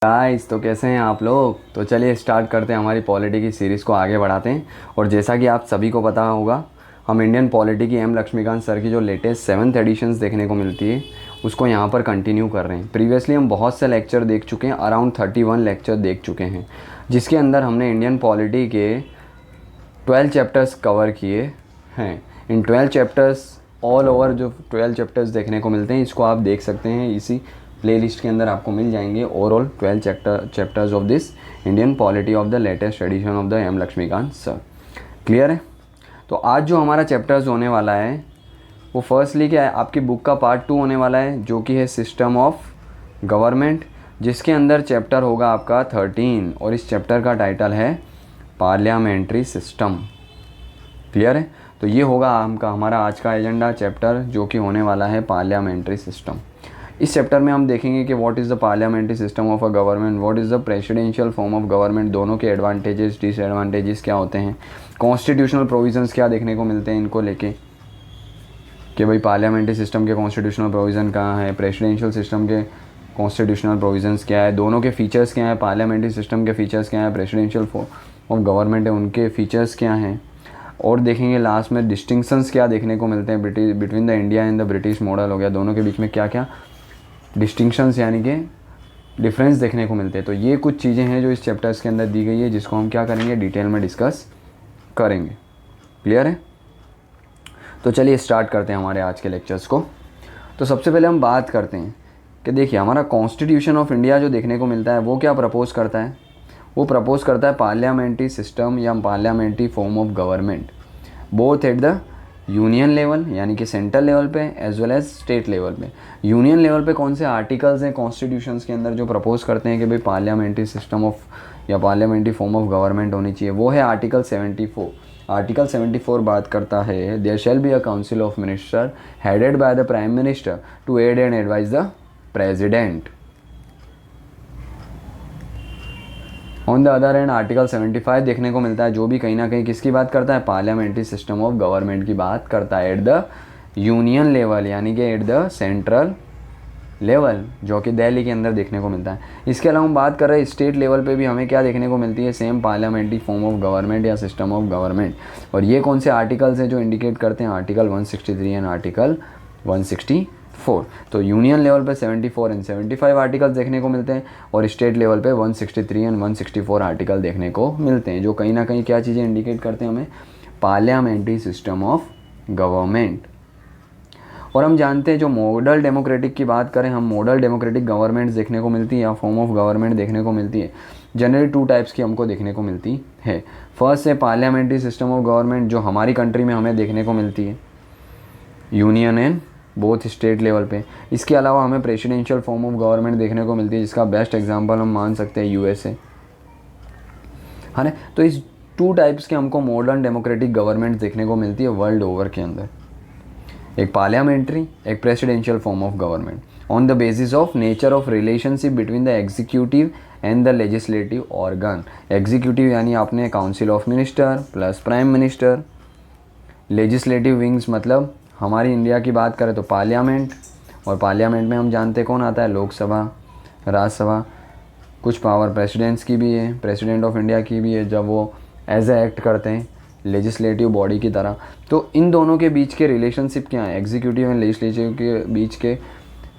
Guys, तो कैसे हैं आप लोग। तो चलिए स्टार्ट करते हैं, हमारी पॉलिटी की सीरीज़ को आगे बढ़ाते हैं। और जैसा कि आप सभी को पता होगा, हम इंडियन पॉलिटी की एम लक्ष्मीकांत सर की जो लेटेस्ट 7th एडिशंस देखने को मिलती है उसको यहाँ पर कंटिन्यू कर रहे हैं। प्रीवियसली हम बहुत से लेक्चर देख चुके हैं, अराउंड 31 लेक्चर देख चुके हैं, जिसके अंदर हमने इंडियन पॉलिटी के 12 चैप्टर्स कवर किए हैं। इन 12 चैप्टर्स ऑल ओवर जो 12 चैप्टर्स देखने को मिलते हैं, इसको आप देख सकते हैं, इसी प्लेलिस्ट के अंदर आपको मिल जाएंगे। Overall 12 chapters of this Indian polity of the latest edition of the M Laxmikanth sir. Clear है। तो आज जो हमारा चैप्टर्स होने वाला है वो फर्स्टली क्या है, आपकी बुक का पार्ट 2 होने वाला है, जो कि है सिस्टम ऑफ गवर्नमेंट, जिसके अंदर चैप्टर होगा आपका 13 और इस चैप्टर का टाइटल है पार्लियामेंट्री सिस्टम। क्लियर है। तो ये होगा हमारा आज का एजेंडा चैप्टर, जो कि होने वाला है पार्लियामेंट्री सिस्टम। इस चैप्टर में हम देखेंगे कि what is the parliamentary system of a government, what is the presidential form of government, दोनों के एडवांटेजेस डिसएडवांटेजेस क्या होते हैं, कॉन्स्टिट्यूशनल प्रोविजंस क्या देखने को मिलते हैं इनको लेके, कि भाई पार्लियामेंट्री सिस्टम के कॉन्स्टिट्यूशनल प्रोविज़न कहाँ है, प्रेसिडेंशियल सिस्टम के कॉन्स्टिट्यूशनल प्रोविजंस क्या है, दोनों के फीचर्स क्या हैं, पार्लियामेंट्री सिस्टम के फीचर्स क्या हैं, प्रेसिडेंशियल फॉर्म ऑफ गवर्नमेंट है उनके फीचर्स क्या हैं। और देखेंगे लास्ट में डिस्टिंक्शंस क्या देखने को मिलते हैं between the India and the British model हो गया, दोनों के बीच में क्या क्या डिस्टिंक्शंस यानी कि डिफरेंस देखने को मिलते हैं। तो ये कुछ चीज़ें हैं जो इस चैप्टर्स के अंदर दी गई है, जिसको हम क्या करेंगे, डिटेल में डिस्कस करेंगे। क्लियर है। तो चलिए स्टार्ट करते हैं हमारे आज के लेक्चर्स को। तो सबसे पहले हम बात करते हैं कि देखिए हमारा कॉन्स्टिट्यूशन ऑफ इंडिया जो देखने को मिलता है वो क्या प्रपोज करता है, वो प्रपोज करता है पार्लियामेंट्री सिस्टम या parliamentary form of government, both at the union level यानी कि सेंट्रल लेवल पे as well as state level पे। यूनियन लेवल पे कौन से आर्टिकल्स हैं कॉन्स्टिट्यूशंस के अंदर जो प्रपोज करते हैं कि भाई पार्लियामेंट्री सिस्टम ऑफ या पार्लियामेंट्री फॉर्म ऑफ गवर्नमेंट होनी चाहिए, वो है आर्टिकल 74। आर्टिकल 74 बात करता है there shall be a council of minister headed by the prime minister to aid and advise the president. On the other end article 75 देखने को मिलता है, जो भी कहीं ना कहीं किसकी बात करता है, पार्लियामेंट्री सिस्टम ऑफ गवर्नमेंट की बात करता है एट द यूनियन लेवल यानी कि एट द सेंट्रल लेवल, जो कि दिल्ली के अंदर देखने को मिलता है। इसके अलावा हम बात कर रहे हैं स्टेट लेवल पे भी हमें क्या देखने को मिलती है, same parliamentary form of government या सिस्टम ऑफ गवर्नमेंट। और ये कौन से आर्टिकल्स हैं जो इंडिकेट करते हैं, आर्टिकल 163 एंड आर्टिकल 164। तो यूनियन लेवल पे 74 एंड 75 आर्टिकल्स देखने को मिलते हैं और स्टेट लेवल पे 163 एंड 164 आर्टिकल देखने को मिलते हैं, जो कहीं ना कहीं क्या चीज़ें इंडिकेट करते हैं हमें, पार्लियामेंट्री सिस्टम ऑफ गवर्नमेंट। और हम जानते हैं जो मॉडल डेमोक्रेटिक की बात करें, हम मॉडल डेमोक्रेटिक गवर्नमेंट देखने को मिलती है या फॉर्म ऑफ गवर्नमेंट देखने को मिलती है, जनरली 2 टाइप्स की हमको देखने को मिलती है। फर्स्ट है पार्लियामेंट्री सिस्टम ऑफ गवर्नमेंट, जो हमारी कंट्री में हमें देखने को मिलती है union and both state level पे। इसके अलावा हमें प्रेसिडेंशियल फॉर्म ऑफ गवर्नमेंट देखने को मिलती है, जिसका बेस्ट एग्जांपल हम मान सकते हैं यूएसए, है ना। तो इस 2 टाइप्स के हमको मॉडर्न डेमोक्रेटिक गवर्नमेंट देखने को मिलती है वर्ल्ड ओवर के अंदर, एक पार्लियामेंट्री एक presidential form of government, on the basis of nature of relationship between the executive and the legislative organ. Executive यानी आपने council of minister plus prime minister, legislative wings मतलब हमारी इंडिया की बात करें तो पार्लियामेंट, और पार्लियामेंट में हम जानते कौन आता है, लोकसभा, राज्यसभा, कुछ पावर प्रेसिडेंट्स की भी है, प्रेसिडेंट ऑफ इंडिया की भी है जब वो एज ए एक्ट करते हैं लेजिस्लेटिव बॉडी की तरह। तो इन दोनों के बीच के रिलेशनशिप क्या है, एग्जीक्यूटिव एंड लेजिस्लेटिव के बीच के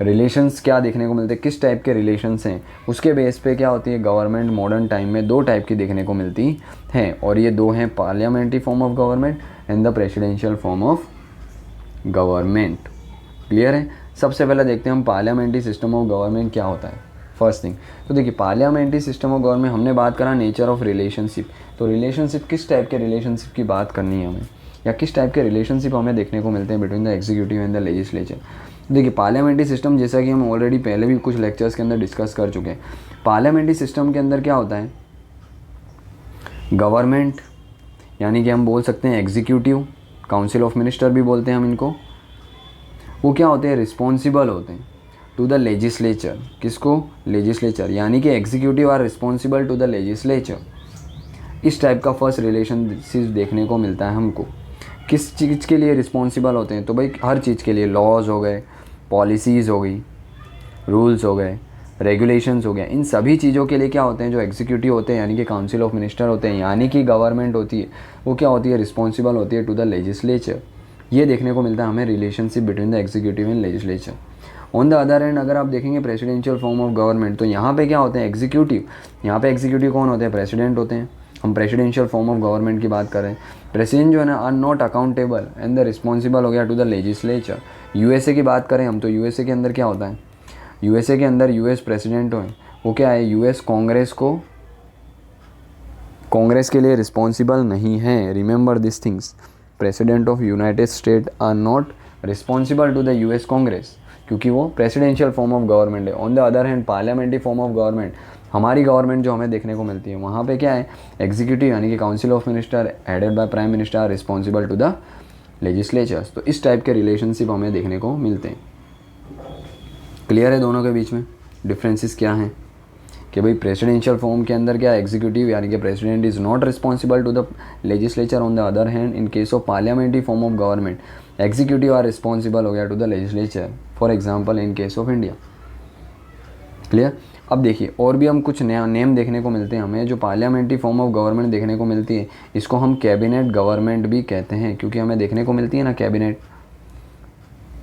रिलेशंस क्या देखने को मिलते हैं, किस टाइप के रिलेशंस हैं, उसके बेस पे क्या होती है गवर्नमेंट मॉडर्न टाइम में 2 टाइप की देखने को मिलती हैं, और ये 2 हैं parliamentary form of government and the presidential form of government. Clear है। सबसे पहले देखते हैं हम पार्लियामेंट्री सिस्टम ऑफ गवर्नमेंट क्या होता है। फर्स्ट थिंग तो देखिए पार्लियामेंट्री सिस्टम ऑफ गवर्नमेंट, हमने बात करा नेचर ऑफ रिलेशनशिप। तो रिलेशनशिप किस टाइप के रिलेशनशिप की बात करनी है हमें, या किस टाइप के रिलेशनशिप हमें देखने को मिलते हैं between the executive and the legislature. देखिए पार्लियामेंट्री सिस्टम, जैसा कि हम ऑलरेडी पहले भी कुछ लेक्चर्स के अंदर डिस्कस कर चुके हैं, पार्लियामेंट्री सिस्टम के अंदर क्या होता है, गवर्नमेंट यानी कि हम बोल सकते हैं एग्जीक्यूटिव, काउंसिल ऑफ मिनिस्टर भी बोलते हैं हम इनको, वो क्या होते हैं, रिस्पॉन्सिबल होते हैं टू द लेजिस्लेचर। किसको, लेजिस्लेचर, यानी कि executive are responsible to the legislature. इस टाइप का फर्स्ट रिलेशनशिप देखने को मिलता है हमको। किस चीज़ के लिए रिस्पॉन्सिबल होते हैं, तो भाई हर चीज़ के लिए, लॉज हो गए, पॉलिसीज़ हो गई, रूल्स हो गए, रेगुलेशंस हो गया, इन सभी चीज़ों के लिए क्या होते हैं, जो एग्जीक्यूटिव होते हैं यानी कि काउंसिल ऑफ मिनिस्टर होते हैं, यानी कि गवर्नमेंट होती है, वो क्या होती है, रिस्पॉन्सिबल होती है टू द लेजिस्लेचर। ये देखने को मिलता है हमें relationship between the executive and legislature. On the other hand अगर आप देखेंगे प्रेसिडेंशियल फॉर्म ऑफ गवर्नमेंट, तो यहाँ पे क्या होते हैं, एग्जीक्यूटिव। यहाँ पे एग्जीक्यूटिव कौन होते हैं, प्रेसिडेंट होते हैं। हम प्रेसिडेंशियल फॉर्म ऑफ गवर्नमेंट की बात कर रहे हैं। प्रेसिडेंट जो है ना are not accountable and the responsible हो गया टू द लेजिस्लेचर। यूएसए की बात करें हम, तो यूएसए के अंदर क्या होता है, यूएसए के अंदर यूएस प्रेसिडेंट हो, वो क्या है, यूएस कांग्रेस के लिए रिस्पॉन्सिबल नहीं है। Remember this things, president of United State are not responsible to the US Congress, क्योंकि वो प्रेसिडेंशियल फॉर्म ऑफ गवर्नमेंट है। On the other hand parliamentary form of government, हमारी गवर्नमेंट जो हमें देखने को मिलती है, वहाँ पे क्या है, एग्जीक्यूटिव यानी कि council of minister headed by prime minister are responsible to the legislatures. तो इस टाइप के रिलेशनशिप हमें देखने को मिलते हैं। क्लियर है दोनों के बीच में डिफरेंसेस क्या हैं, कि भाई प्रेसिडेंशियल फॉर्म के अंदर क्या, एग्जीक्यूटिव यानी कि president is not responsible to the legislature. On the other hand in case of parliamentary form of government, executive are responsible हो गया to the legislature, for example in case of India. Clear. अब देखिए और भी हम कुछ नया name देखने को मिलते हैं हमें, जो पार्लियामेंट्री फॉर्म ऑफ गवर्नमेंट देखने को मिलती है, इसको हम कैबिनेट गवर्नमेंट भी कहते हैं, क्योंकि हमें देखने को मिलती है ना कैबिनेट,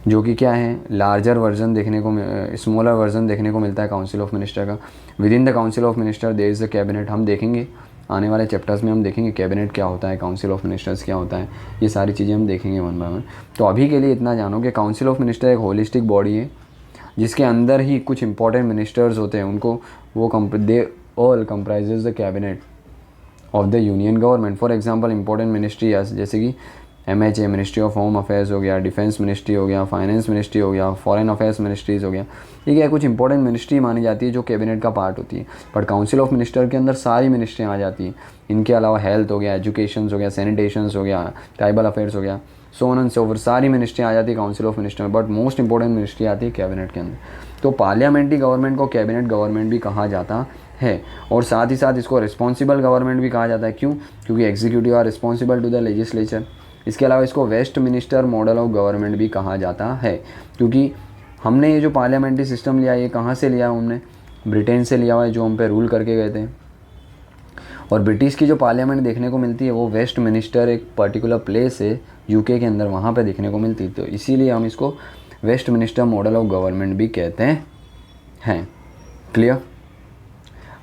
जो कि क्या है, लार्जर वर्जन देखने को, स्मॉलर वर्जन देखने को मिलता है काउंसिल ऑफ मिनिस्टर का। Within the council of minister there is the cabinet. हम देखेंगे आने वाले चैप्टर्स में, हम देखेंगे कैबिनेट क्या होता है, काउंसिल ऑफ मिनिस्टर्स क्या होता है, ये सारी चीज़ें हम देखेंगे वन बाय वन। तो अभी के लिए इतना जानो कि काउंसिल ऑफ मिनिस्टर एक होलिस्टिक बॉडी है, जिसके अंदर ही कुछ इंपॉर्टेंट मिनिस्टर्स होते हैं, उनको वो they all comprises the cabinet of the union government. For example important ministry जैसे कि MHA ministry of home affairs हो गया, डिफेंस मिनिस्ट्री हो गया, फाइनेंस मिनिस्ट्री हो गया, फॉरेन अफेयर्स मिनिस्ट्रीज़ हो गया, ये क्या कुछ इंपॉर्टेंट मिनिस्ट्री मानी जाती है जो कैबिनेट का पार्ट होती है। बट काउंसिल ऑफ मिनिस्टर के अंदर सारी मिनिस्ट्रियाँ आ जाती हैं। इनके अलावा हेल्थ हो गया, एजुकेशन हो गया, सैनिटेशंस हो गया, ट्राइबल अफेयर्स हो गया, so on and so for, सारी मिनिस्ट्रियाँ आ जाती है काउंसिल ऑफ मिनिस्टर में। बट मोस्ट इंपॉर्टेंट मिनिस्ट्री आती है कैबिनेट के अंदर। तो पार्लियामेंट्री गवर्नमेंट को कैबिनेट गवर्नमेंट भी कहा जाता है, और साथ ही साथ इसको रिस्पॉन्सिबल गवर्नमेंट भी कहा जाता है। क्यों? क्योंकि executive are responsible to the legislature. इसके अलावा इसको Westminster model of government भी कहा जाता है, क्योंकि हमने ये जो पार्लियामेंट्री सिस्टम लिया, ये कहाँ से लिया, हमने ब्रिटेन से लिया हुआ है, जो हम पे रूल करके गए थे। और ब्रिटिश की जो पार्लियामेंट देखने को मिलती है, वो वेस्ट मिनिस्टर एक पर्टिकुलर प्लेस है यूके के अंदर, वहाँ पे देखने को मिलती है। तो इसीलिए हम इसको Westminster model of government भी कहते हैं। क्लियर।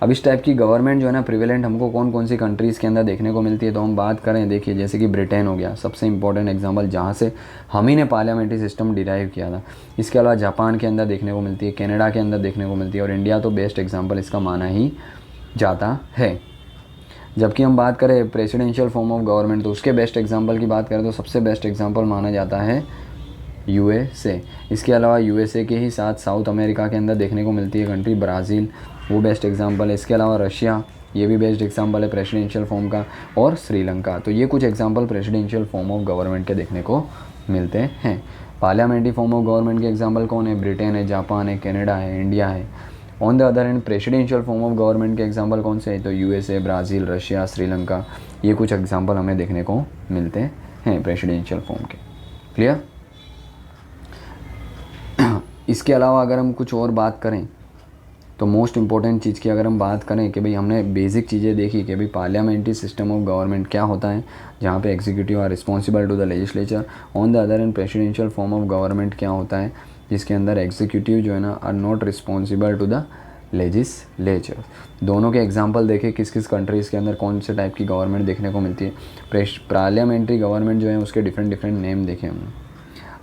अब इस टाइप की गवर्नमेंट जो है ना प्रिवेलेंट हमको कौन कौन सी कंट्रीज़ के अंदर देखने को मिलती है, तो हम बात करें, देखिए जैसे कि ब्रिटेन हो गया सबसे इंपॉर्टेंट एग्जांपल, जहाँ से हम ही ने पार्लियामेंट्री सिस्टम डिराइव किया था। इसके अलावा जापान के अंदर देखने को मिलती है, कनाडा के अंदर देखने को मिलती है, और इंडिया तो बेस्ट एग्जाम्पल इसका माना ही जाता है। जबकि हम बात करें प्रेसिडेंशियल फॉर्म ऑफ गवर्नमेंट, तो उसके बेस्ट एग्जाम्पल की बात करें तो सबसे बेस्ट एग्जाम्पल माना जाता है USA। इसके अलावा USA के ही साथ साउथ अमेरिका के अंदर देखने को मिलती है कंट्री ब्राज़ील, वो बेस्ट एग्जांपल है। इसके अलावा रशिया, ये भी बेस्ट एग्जांपल है प्रेसिडेंशियल फॉर्म का, और श्रीलंका। तो ये कुछ example presidential form of government के देखने को मिलते हैं। पार्लियामेंट्री फॉर्म ऑफ गवर्नमेंट के एग्जांपल कौन है? ब्रिटेन है, जापान है, कनाडा है, इंडिया है। On the other hand presidential form of government के एग्जांपल कौन से हैं? तो USA, ब्राज़ील, रशिया, श्रीलंका, ये कुछ एग्जांपल हमें देखने को मिलते हैं प्रेसिडेंशियल फॉर्म के। क्लियर। इसके अलावा अगर हम कुछ और बात करें, तो मोस्ट इंपॉर्टेंट चीज़ की अगर हम बात करें कि भाई हमने बेसिक चीज़ें देखी कि भाई पार्लियामेंट्री सिस्टम ऑफ गवर्नमेंट क्या होता है, जहाँ पे executive are responsible to the legislature. On the other hand presidential form of government क्या होता है, जिसके अंदर एग्जीक्यूटिव जो है ना are not responsible to the legislature. दोनों के एग्जांपल देखें किस किस कंट्रीज़ के अंदर कौन से टाइप की गवर्नमेंट देखने को मिलती है। पार्लियामेंट्री गवर्नमेंट जो है उसके डिफरेंट नेम देखे हमने।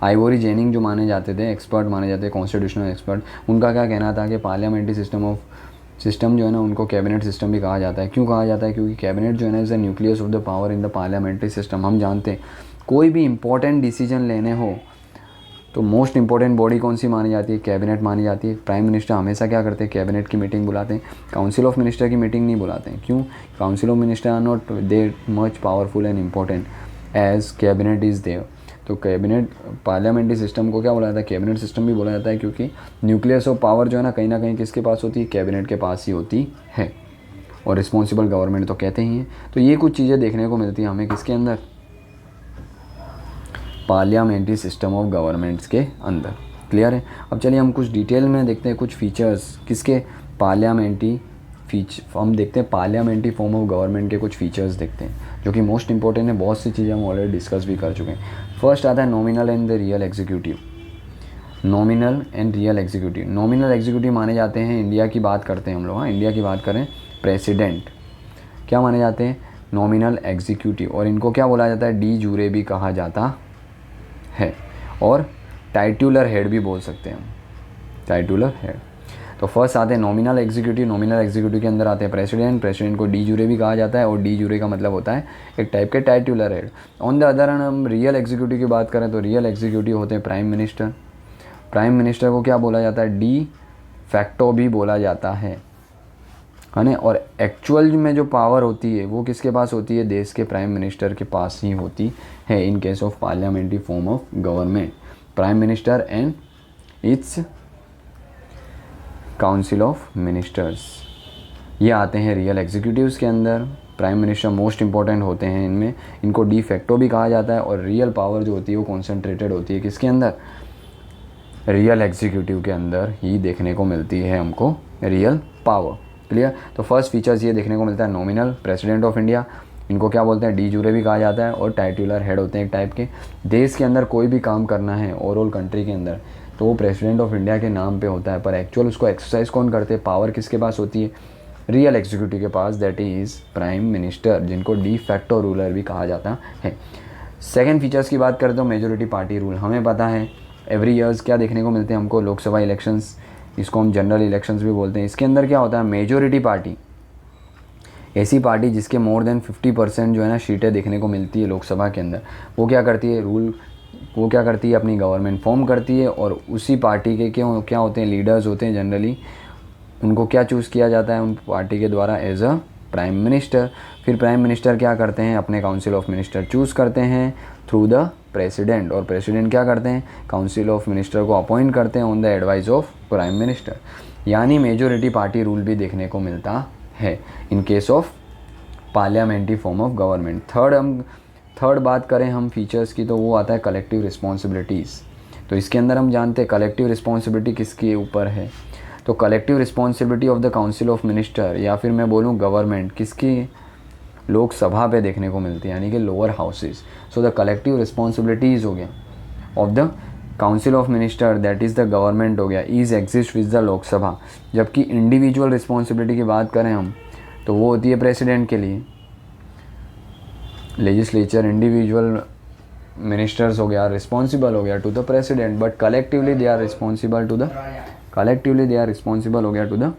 आइवोरी जेनिंग जो माने जाते थे, एक्सपर्ट माने जाते हैं, कॉन्स्टिट्यूशनल एक्सपर्ट, उनका क्या कहना था कि पार्लियामेंट्री सिस्टम जो है ना उनको कैबिनेट सिस्टम भी कहा जाता है। क्यों कहा जाता है? क्योंकि कैबिनेट जो है ना is the nucleus of the power in the parliamentary system. हम जानते हैं कोई भी इंपॉर्टेंट डिसीजन लेने हो तो मोस्ट इंपॉर्टेंट बॉडी कौन सी मानी जाती है? कैबिनेट मानी जाती है। प्राइम मिनिस्टर हमेशा क्या करते हैं? कैबिनेट की मीटिंग बुलाते हैं, काउंसिल ऑफ मिनिस्टर की मीटिंग नहीं बुलाते हैं। क्यों? Council of minister are not there much powerful and important as cabinet is there. तो कैबिनेट पार्लियामेंट्री सिस्टम को क्या बोला जाता है? कैबिनेट सिस्टम भी बोला जाता है, क्योंकि न्यूक्लियस ऑफ पावर जो है ना कहीं किसके पास होती है? कैबिनेट के पास ही होती है। और रिस्पॉन्सिबल गवर्नमेंट तो कहते ही हैं। तो ये कुछ चीज़ें देखने को मिलती हैं हमें किसके अंदर? पार्लियामेंट्री सिस्टम ऑफ गवर्नमेंट्स के अंदर। क्लियर है। अब चलिए हम कुछ डिटेल में देखते हैं कुछ फीचर्स किसके, पार्लियामेंट्री हम देखते हैं पार्लियामेंट्री फॉर्म ऑफ गवर्नमेंट के कुछ फीचर्स देखते हैं जो कि मोस्ट इंपॉर्टेंट है। बहुत सी चीज़ें हम ऑलरेडी डिस्कस भी कर चुके हैं। फर्स्ट आता है nominal and the real executive. Nominal and real executive, nominal executive माने जाते हैं, इंडिया की बात करते हैं हम लोग, हाँ इंडिया की बात करें, प्रेसिडेंट क्या माने जाते हैं, नॉमिनल एग्जीक्यूटिव, और इनको क्या बोला जाता है, डी जूरे भी कहा जाता है, और टाइटुलर हेड भी बोल सकते हैं हम, टाइटुलर हेड। तो फर्स्ट आते हैं नॉमिनल एग्जीक्यूटिव। नॉमिनल एग्जीक्यूटिव के अंदर आते हैं प्रेसिडेंट, प्रेसिडेंट को डी जूरे भी कहा जाता है, और डी जूरे का मतलब होता है एक टाइप के titular head. On the other hand हम रियल एग्जीक्यूटिव की बात करें तो रियल एग्जीक्यूटिव होते हैं प्राइम मिनिस्टर। प्राइम मिनिस्टर को क्या बोला जाता है, डी फैक्टो भी बोला जाता है ना। और एक्चुअल में जो पावर होती है वो किसके पास होती है, देश के प्राइम मिनिस्टर के पास ही होती है इन case of parliamentary form of government, prime minister and it's council of ministers. ये आते हैं रियल एग्जीक्यूटिव्स के अंदर। प्राइम मिनिस्टर मोस्ट इंपॉर्टेंट होते हैं इनमें, इनको डी फैक्टो भी कहा जाता है, और रियल पावर जो होती है वो कॉन्सेंट्रेटेड होती है किसके अंदर, रियल एग्जीक्यूटिव के अंदर ही देखने को मिलती है हमको रियल पावर। क्लियर। तो फर्स्ट फीचर्स ये देखने को मिलता है, नॉमिनल प्रेसिडेंट ऑफ इंडिया, इनको क्या बोलते हैं, डी जूरे भी कहा जाता है, और टाइटुलर हेड होते हैं एक टाइप के। देश के अंदर कोई भी काम करना है ओवरऑल कंट्री के अंदर तो वो प्रेसिडेंट ऑफ इंडिया के नाम पे होता है, पर एक्चुअल उसको एक्सरसाइज कौन करते हैं, पावर किसके पास होती है, रियल एग्जीक्यूटिव के पास, दैट इज़ प्राइम मिनिस्टर, जिनको डी फैक्टो रूलर भी कहा जाता है। सेकेंड फीचर्स की बात करें तो मेजोरिटी पार्टी रूल। हमें पता है एवरी ईयर्स क्या देखने को मिलते हैं हमको, लोकसभा इलेक्शंस, इसको हम जनरल इलेक्शंस भी बोलते हैं। इसके अंदर क्या होता है, मेजोरिटी पार्टी, ऐसी पार्टी जिसके मोर देन 50% जो है ना सीटें देखने को मिलती है लोकसभा के अंदर, वो क्या करती है, वो क्या करती है, अपनी गवर्नमेंट फॉर्म करती है, और उसी पार्टी के क्या होते हैं, लीडर्स होते हैं जनरली, उनको क्या चूज़ किया जाता है उन पार्टी के द्वारा एज अ प्राइम मिनिस्टर। फिर प्राइम मिनिस्टर क्या करते हैं, अपने काउंसिल ऑफ मिनिस्टर चूज़ करते हैं थ्रू द प्रेसिडेंट, और प्रेसिडेंट क्या करते हैं, काउंसिल ऑफ मिनिस्टर को अपॉइंट करते हैं on the advice of prime minister. यानी मेजोरिटी पार्टी रूल भी देखने को मिलता है इन case of parliamentary form of government. Third बात करें हम फीचर्स की तो वो आता है कलेक्टिव रिस्पॉन्सिबिलिटीज़। तो इसके अंदर हम जानते हैं कलेक्टिव रिस्पॉन्सिबिलिटी किसके ऊपर है, तो collective responsibility of the council of minister, या फिर मैं बोलूँ गवर्नमेंट, किसकी, लोकसभा पे देखने को मिलती है, यानी कि lower houses. So the collective responsibilities हो गया of the council of minister, that is the government हो गया, is exist with the Lok Sabha. जबकि इंडिविजुअल रिस्पॉन्सिबिलिटी की बात करें हम तो वो होती है प्रेसिडेंट के लिए, लेजिस्लेचर, इंडिविजुअल मिनिस्टर्स हो गया रिस्पॉन्सिबल हो गया to the president, but collectively they are responsible हो गया टू द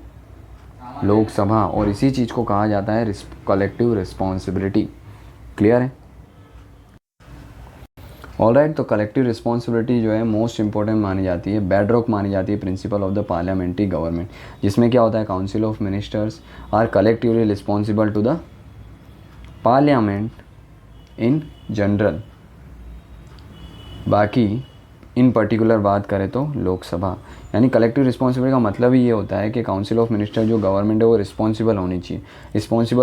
लोकसभा, और इसी चीज़ को कहा जाता है कलेक्टिव रिस्पॉन्सिबिलिटी। क्लियर है। ऑलराइट, तो कलेक्टिव रिस्पॉन्सिबिलिटी जो है मोस्ट इंपॉर्टेंट मानी जाती है, बेडरॉक मानी जाती है principle of the parliamentary government, जिसमें क्या होता है, council of ministers are collectively responsible to the parliament in general. बाकी इन पर्टिकुलर बात करें तो लोकसभा, यानी कलेक्टिव रिस्पॉन्सिबिलिटी का मतलब ही ये होता है कि काउंसिल ऑफ मिनिस्टर जो गवर्नमेंट है वो रिस्पॉन्सिबल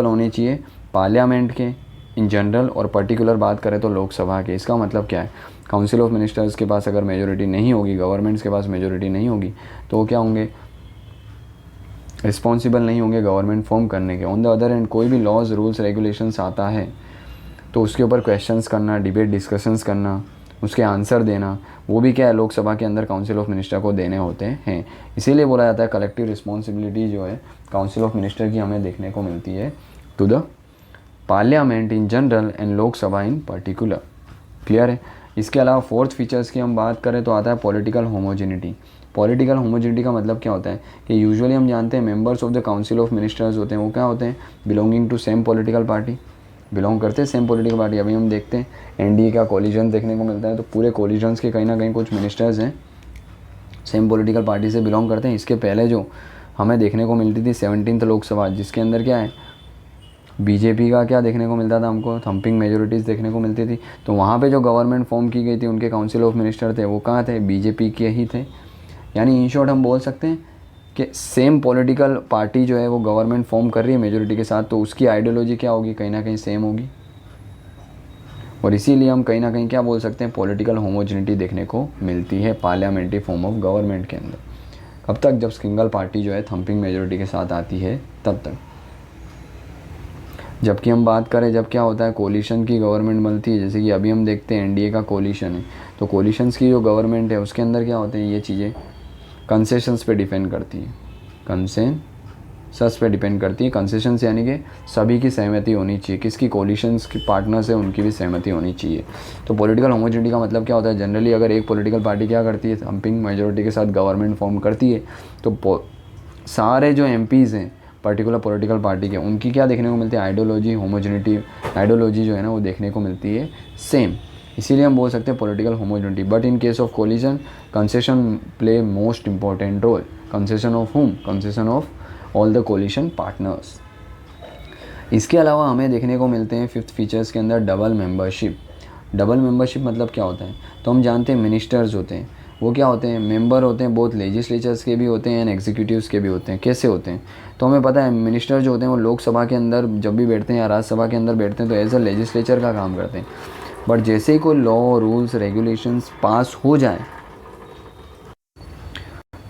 होनी चाहिए पार्लियामेंट के इन जनरल, और पर्टिकुलर बात करें तो लोकसभा के। इसका मतलब क्या है, काउंसिल ऑफ मिनिस्टर्स के पास अगर मेजोरिटी नहीं होगी, गवर्नमेंट्स के पास मेजोरिटी नहीं होगी, तो वो क्या होंगे, रिस्पॉन्सिबल नहीं होंगे गवर्नमेंट फॉर्म करने के। ऑन द अदर हैंड कोई भी लॉज रूल्स रेगुलेशंस आता है तो उसके ऊपर क्वेश्चंस करना, डिबेट डिस्कशंस करना, उसके आंसर देना, वो भी क्या है, लोकसभा के अंदर काउंसिल ऑफ मिनिस्टर को देने होते हैं। इसीलिए बोला जाता है कलेक्टिव रिस्पॉन्सिबिलिटी जो है काउंसिल ऑफ मिनिस्टर की हमें देखने को मिलती है to the parliament in general and Lok Sabha in particular. Clear है। इसके अलावा फोर्थ फीचर्स की हम बात करें तो आता है पॉलिटिकल होमोजेनिटी। पॉलिटिकल होमोजेनिटी का मतलब क्या होता है कि यूजुअली हम जानते हैं members of the council of ministers होते हैं, वो क्या होते हैं, belonging to same political party, belong करते हैं सेम पॉलिटिकल पार्टी। अभी हम देखते हैं एनडीए का कोलिजन देखने को मिलता है, तो पूरे कोलिजन्स के कहीं ना कहीं कुछ मिनिस्टर्स हैं सेम पॉलिटिकल पार्टी से बिलोंग करते हैं। इसके पहले जो हमें देखने को मिलती थी 17th लोकसभा, जिसके अंदर क्या है, बीजेपी का क्या देखने को मिलता था हमको, थम्पिंग मेजोरिटीज़ देखने को मिलती थी। तो वहाँ पे जो गवर्नमेंट फॉर्म की गई थी, उनके काउंसिल ऑफ मिनिस्टर थे, वो कहाँ थे, बीजेपी के ही थे। यानी इन शॉर्ट हम बोल सकते हैं कि सेम पॉलिटिकल पार्टी जो है वो गवर्नमेंट फॉर्म कर रही है मेजोरिटी के साथ, तो उसकी आइडियोलॉजी क्या होगी, कहीं ना कहीं सेम होगी। और इसीलिए हम कहीं ना कहीं क्या बोल सकते हैं, पॉलिटिकल होमोजेनिटी देखने को मिलती है पार्लियामेंट्री फॉर्म ऑफ गवर्नमेंट के अंदर। कब तक, जब सिंगल पार्टी जो है थम्पिंग मेजोरिटी के साथ आती है तब तक। जबकि हम बात करें जब क्या होता है, कोलिशन की गवर्नमेंट बनती है, जैसे कि अभी हम देखते हैं एनडीए का कोलिशन है, तो कोलिशंस की जो गवर्नमेंट है उसके अंदर क्या होते हैं, ये चीज़ें कंसेशंस पे डिपेंड करती है, कंसेंसस पे डिपेंड करती है। कंसेशंस यानी कि सभी की सहमति होनी चाहिए, किसकी, कोलिशंस की पार्टनर्स है उनकी भी सहमति होनी चाहिए। तो पॉलिटिकल होमोजेनिटी का मतलब क्या होता है, जनरली अगर एक पॉलिटिकल पार्टी क्या करती है, थम्पिंग मेजोरिटी के साथ गवर्नमेंट फॉर्म करती है, तो सारे जो एमपीज़ हैं पर्टिकुलर पॉलिटिकल पार्टी के, उनकी क्या देखने को मिलती है, आइडियोलॉजी होमोजेनिटी, आइडियोलॉजी जो है ना वो देखने को मिलती है सेम। इसीलिए हम बोल सकते हैं political homogeneity. But in case of coalition concession play most important role. Concession of whom, concession of all the coalition partners. इसके अलावा हमें देखने को मिलते हैं फिफ्थ फीचर्स के अंदर डबल मेंबरशिप। डबल मेंबरशिप मतलब क्या होता है, तो हम जानते हैं मिनिस्टर्स होते हैं, वो क्या होते हैं, मेंबर होते हैं, बोथ लेजिस्लेचर्स के भी होते हैं एंड एग्जीक्यूटिव्स के भी होते हैं। कैसे होते हैं, तो हमें पता है मिनिस्टर जो होते हैं वो लोकसभा के अंदर जब भी बैठते हैं या राज्यसभा के अंदर बैठते हैं तो एज अ लेजिस्लेचर का काम करते हैं। बट जैसे ही कोई लॉ, रूल्स, रेगुलेशंस पास हो जाए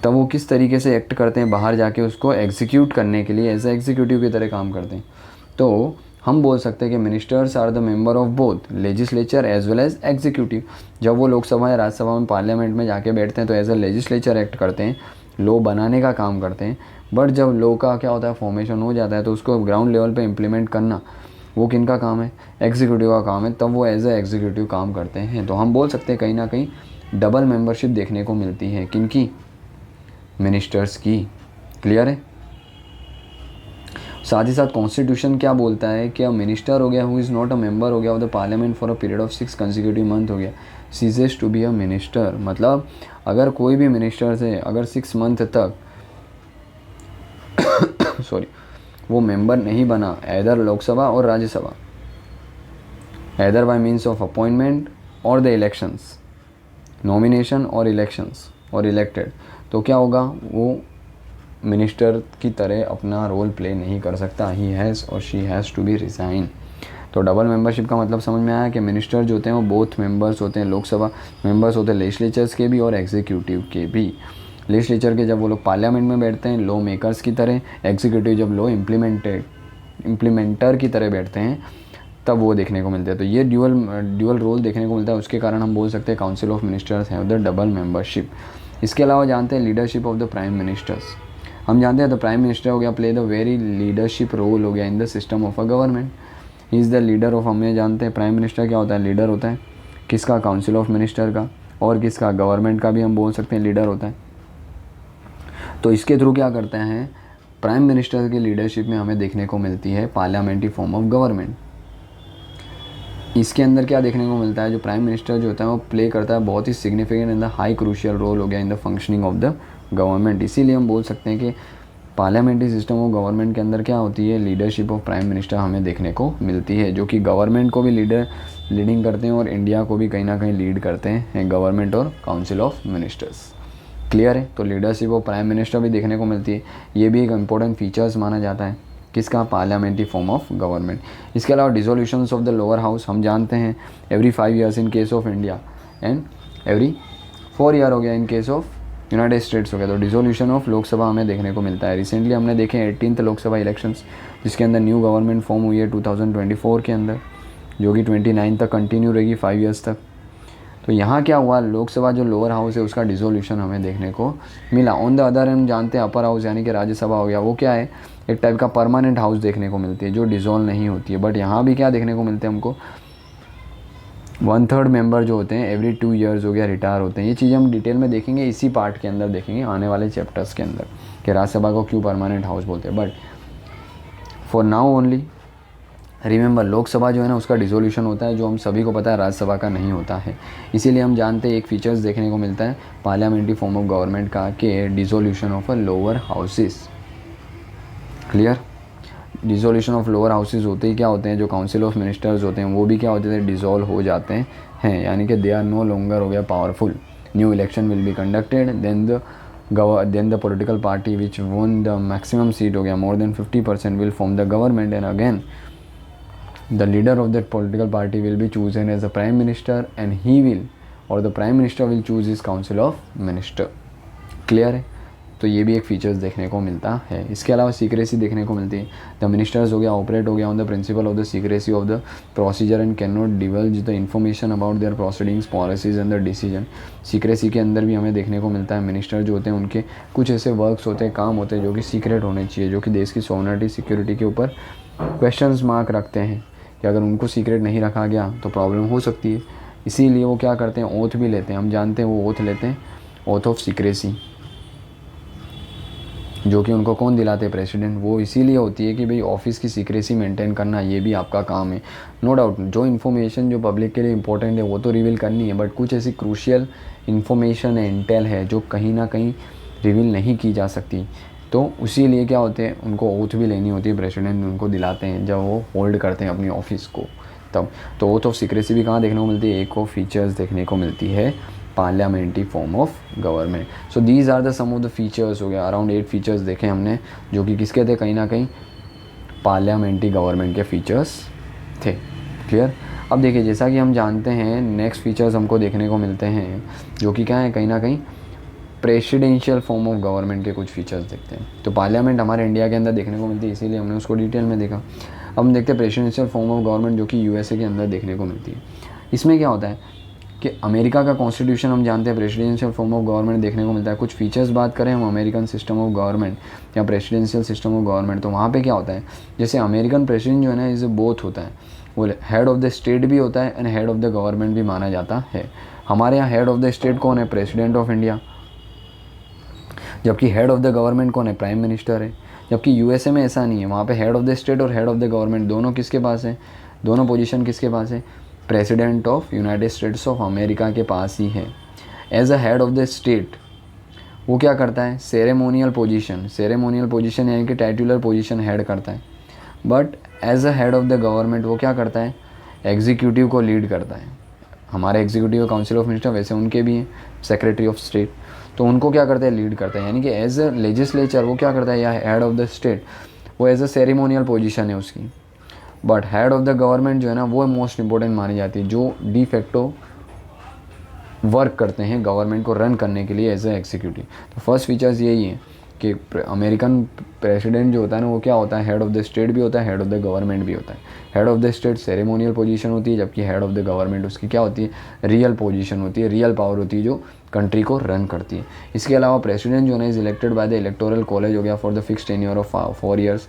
तब वो किस तरीके से एक्ट करते हैं, बाहर जाके उसको एग्जीक्यूट करने के लिए एज अ एग्जीक्यूटिव की तरह काम करते हैं। तो हम बोल सकते हैं कि ministers are the member of both legislature as well as executive. जब वो लोकसभा या राज्यसभा में, पार्लियामेंट में जाके बैठते हैं तो एज अ लेजिस्लेचर एक्ट करते हैं, लॉ बनाने का काम करते हैं। बट जब लॉ का क्या होता है, फॉर्मेशन हो जाता है, तो उसको ग्राउंड लेवल पे इम्प्लीमेंट करना वो किन का काम है, एग्जीक्यूटिव का काम है, तब वो एज अ एग्जीक्यूटिव काम करते हैं। तो हम बोल सकते हैं कहीं ना कहीं डबल मेंबरशिप देखने को मिलती है, किनकी, मिनिस्टर्स की। क्लियर है। साथ ही साथ कॉन्स्टिट्यूशन क्या बोलता है कि मिनिस्टर हो गया who is not a member हो गया of the parliament for a period of 6 consecutive month हो गया, ceases to be a minister. मतलब अगर कोई भी मिनिस्टर से अगर 6 मंथ तक सॉरी वो मेंबर नहीं बना, एदर लोकसभा और Rajya Sabha, either bye means of appointment और द इलेक्शंस, नॉमिनेशन और इलेक्शंस और इलेक्टेड, तो क्या होगा, वो मिनिस्टर की तरह अपना रोल प्ले नहीं कर सकता। ही हैज़ और she has to be resign. तो डबल मेंबरशिप का मतलब समझ में आया कि मिनिस्टर जो होते हैं वो बोथ मेंबर्स होते हैं, लोकसभा मेंबर्स होते हैं लेजिस्लेचर्स के भी और एग्जीक्यूटिव के भी। लेजिस्लेचर के जब वो लोग पार्लियामेंट में बैठते हैं लॉ मेकर्स की तरह, एग्जीक्यूटिव जब लॉ इम्प्लीमेंटर की तरह बैठते हैं तब वो देखने को मिलते हैं। तो ये ड्यूअल रोल देखने को मिलता है, उसके कारण हम बोल सकते हैं council of ministers have the double membership. इसके अलावा जानते हैं leadership of the prime ministers. हम जानते हैं तो प्राइम मिनिस्टर हो गया play the very leadership role हो गया in the system of a government. He is the leader of, हमें जानते हैं प्राइम मिनिस्टर क्या होता है, लीडर होता है किसका, काउंसिल ऑफ मिनिस्टर का, और किसका, गवर्नमेंट का भी हम बोल सकते हैं लीडर होता है। तो इसके थ्रू क्या करते हैं, प्राइम मिनिस्टर की लीडरशिप में हमें देखने को मिलती है पार्लियामेंट्री फॉर्म ऑफ गवर्नमेंट। इसके अंदर क्या देखने को मिलता है, जो प्राइम मिनिस्टर जो होता है वो प्ले करता है बहुत ही significant in the high crucial role हो गया in the functioning of the government. इसीलिए हम बोल सकते हैं कि पार्लियामेंट्री सिस्टम ऑफ गवर्नमेंट के अंदर क्या होती है, लीडरशिप ऑफ प्राइम मिनिस्टर हमें देखने को मिलती है, जो कि गवर्नमेंट को भी लीडिंग करते हैं और इंडिया को भी कहीं ना कहीं लीड करते हैं गवर्नमेंट और काउंसिल ऑफ मिनिस्टर्स। क्लियर है। तो लीडरशिप ऑफ प्राइम मिनिस्टर भी देखने को मिलती है, ये भी एक इंपॉर्टेंट फीचर्स माना जाता है किसका, पार्लियामेंट्री फॉर्म ऑफ गवर्नमेंट। इसके अलावा डिसोल्यूशंस ऑफ द लोअर हाउस हम जानते हैं every 5 years in case of India and every 4 year हो गया इन केस ऑफ यूनाइटेड स्टेट्स हो गया। तो डिसोल्यूशन ऑफ लोकसभा हमें देखने को मिलता है। रिसेंटली हमने देखे 18th लोकसभा इलेक्शंस, जिसके अंदर न्यू गवर्नमेंट फॉर्म हुई है 2024 के अंदर, जो कि 29 तक कंटिन्यू रहेगी, 5 ईयर्स तक। तो यहाँ क्या हुआ, लोकसभा जो लोअर हाउस है उसका डिसोल्यूशन हमें देखने को मिला। ऑन द अदर हम जानते हैं अपर हाउस यानी कि राज्यसभा हो गया, वो क्या है, एक टाइप का परमानेंट हाउस देखने को मिलती है जो डिसॉल्व नहीं होती है। बट यहाँ भी क्या देखने को मिलते हैं हमको, 1/3 मेंबर जो होते हैं एवरी 2 ईयर्स हो गया रिटायर होते हैं। ये चीज़ें हम डिटेल में देखेंगे, इसी पार्ट के अंदर देखेंगे आने वाले चैप्टर्स के अंदर कि राज्यसभा को क्यों परमानेंट हाउस बोलते हैं। But for now only remember, Lok Sabha जो है ना उसका डिसोल्यूशन होता है, जो हम सभी को पता है राज्यसभा का नहीं होता है। इसीलिए हम जानते हैं एक फीचर्स देखने को मिलता है पार्लियामेंट्री फॉर्म ऑफ गवर्नमेंट का कि dissolution of a lower houses. Clear. Dissolution of lower houses होते ही क्या होते हैं, जो काउंसिल ऑफ मिनिस्टर्स होते हैं वो भी क्या होते थे, डिसॉल्व हो जाते हैं, यानी कि दे आर नो लॉन्गर हो गया powerful. New election will be conducted, then the political party which won the maximum seat हो गया more than 50% will form the government, and again the leader of that political party will be chosen as the prime minister and he will, और the prime minister will choose his council of minister. Clear है? तो ये भी एक features देखने को मिलता है। इसके अलावा सीक्रेसी देखने को मिलती है। द मिनिस्टर्स हो गया ऑपरेट हो गया on the principle of the secrecy of the procedure and can not divulge the information about their proceedings policies and the decision. Secrecy के अंदर भी हमें देखने को मिलता है मिनिस्टर जो होते हैं उनके कुछ ऐसे वर्क्स होते हैं, काम होते हैं जो कि सीक्रेट होने चाहिए, जो कि देश की सोवरेनिटी सिक्योरिटी के ऊपर क्वेश्चन मार्क रखते हैं कि अगर उनको सीक्रेट नहीं रखा गया तो प्रॉब्लम हो सकती है। इसीलिए वो क्या करते हैं, ओथ भी लेते हैं। हम जानते हैं वो ओथ लेते हैं, ओथ ऑफ सीक्रेसी, जो कि उनको कौन दिलाते हैं, प्रेसिडेंट। वो इसीलिए होती है कि भाई ऑफिस की सीक्रेसी मेंटेन करना ये भी आपका काम है। नो डाउट जो इन्फॉर्मेशन जो पब्लिक के लिए इंपॉर्टेंट है वो तो रिवील करनी है, बट कुछ ऐसी क्रूशियल इन्फॉर्मेशन है, इंटेल है, जो कहीं ना कहीं रिवील नहीं की जा सकती, तो उसी लिए क्या होते हैं उनको ओथ भी लेनी होती है, प्रेसिडेंट उनको दिलाते हैं जब वो होल्ड करते हैं अपनी ऑफिस को तब। तो ओथ ऑफ सीक्रेसी भी कहाँ देखने को मिलती है, एक ऑफ फीचर्स देखने को मिलती है parliamentary form of government. So these are the some of the features. हो गया अराउंड 8 फीचर्स देखे हमने, जो कि किसके थे, कहीं ना कहीं पार्लियामेंट्री गवर्नमेंट के फीचर्स थे। क्लियर? अब देखिए जैसा कि हम जानते हैं नेक्स्ट फीचर्स हमको देखने को मिलते हैं जो कि क्या है, कहीं ना कहीं प्रेसिडेंशियल फॉर्म ऑफ गवर्नमेंट के कुछ फीचर्स देखते हैं। तो पार्लियामेंट हमारे इंडिया के अंदर देखने को मिलती है, इसीलिए हमने उसको डिटेल में देखा। अब हम देखते हैं प्रेसिडेंशियल फॉर्म ऑफ गवर्नमेंट जो कि यूएसए के अंदर देखने को मिलती है। इसमें क्या होता है कि अमेरिका का कॉन्स्टिट्यूशन हम जानते हैं प्रेसिडेंशियल फॉर्म ऑफ गवर्नमेंट देखने को मिलता है। कुछ फीचर्स बात करें हम अमेरिकन सिस्टम ऑफ गवर्नमेंट या प्रेसिडेंशियल सिस्टम ऑफ गवर्नमेंट, तो वहाँ पे क्या होता है, जैसे अमेरिकन प्रेसिडेंट जो है ना इज बोथ होता है, वो हेड ऑफ द स्टेट भी होता है and head of the government भी माना जाता है। हमारे यहाँ हेड ऑफ द स्टेट कौन है, प्रेसिडेंट ऑफ इंडिया, जबकि हेड ऑफ द गवर्नमेंट कौन है, प्राइम मिनिस्टर है। जबकि यूएसए में ऐसा नहीं है, वहाँ पे हेड ऑफ द स्टेट और हेड ऑफ द गवर्नमेंट दोनों किसके पास है, दोनों पोजीशन किसके पास है, president of United States of America के पास ही है। As a head of the state वो क्या करता है, सेरेमोनियल पोजीशन यानी कि टाइटुलर पोजीशन हेड करता है, but as a head of the government वो क्या करता है, एग्जीक्यूटिव को लीड करता है। हमारे एग्जीक्यूटिव काउंसिल ऑफ मिनिस्टर वैसे उनके भी हैं सेक्रेटरी ऑफ स्टेट, तो उनको क्या करता है, लीड करता है। यानी कि एज अ लेजिस्लेचर वो क्या करता है, या हेड ऑफ द स्टेट वो एज अ सेरेमोनियल पोजीशन है उसकी, but head of the government जो है ना वो मोस्ट इंपॉर्टेंट मानी जाती है, जो डी फैक्टो वर्क करते हैं गवर्नमेंट को रन करने के लिए एज ए एग्जीक्यूटिव। तो फर्स्ट फीचर्स यही है कि अमेरिकन प्रेसिडेंट जो होता है ना वो क्या होता है, हेड ऑफ द स्टेट भी होता है, हेड ऑफ द गवर्नमेंट भी होता है। Head of the state ceremonial position होती है, जबकि हेड ऑफ द गवर्नमेंट उसकी क्या होती है, रियल पोजीशन होती है, रियल पावर होती है जो कंट्री को रन करती है। इसके अलावा प्रेसिडेंट जो है is elected by the electoral college हो गया for the fix tenure of 4 years.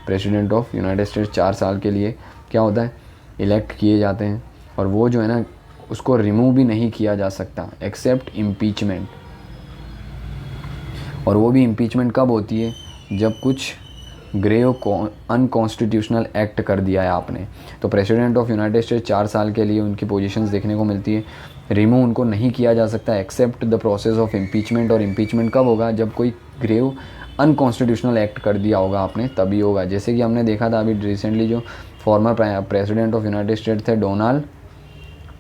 President of United states 4 साल के लिए क्या होता है, इलेक्ट किए जाते हैं, और वो जो है ना उसको रिमूव भी नहीं किया जा सकता एक्सेप्ट इम्पीचमेंट। और वो भी इम्पीचमेंट कब होती है, जब कुछ ग्रेव अनकॉन्स्टिट्यूशनल एक्ट कर दिया है आपने। तो प्रेसिडेंट ऑफ यूनाइटेड स्टेट्स 4 साल के लिए उनकी पोजीशंस देखने को मिलती है, रिमूव उनको नहीं किया जा सकता except the process of impeachment. और इम्पीचमेंट कब होगा, जब कोई ग्रेव अनकॉन्स्टिट्यूशनल एक्ट कर दिया होगा आपने, तभी होगा। जैसे कि हमने देखा था अभी रिसेंटली जो former president of United states थे डोनाल्ड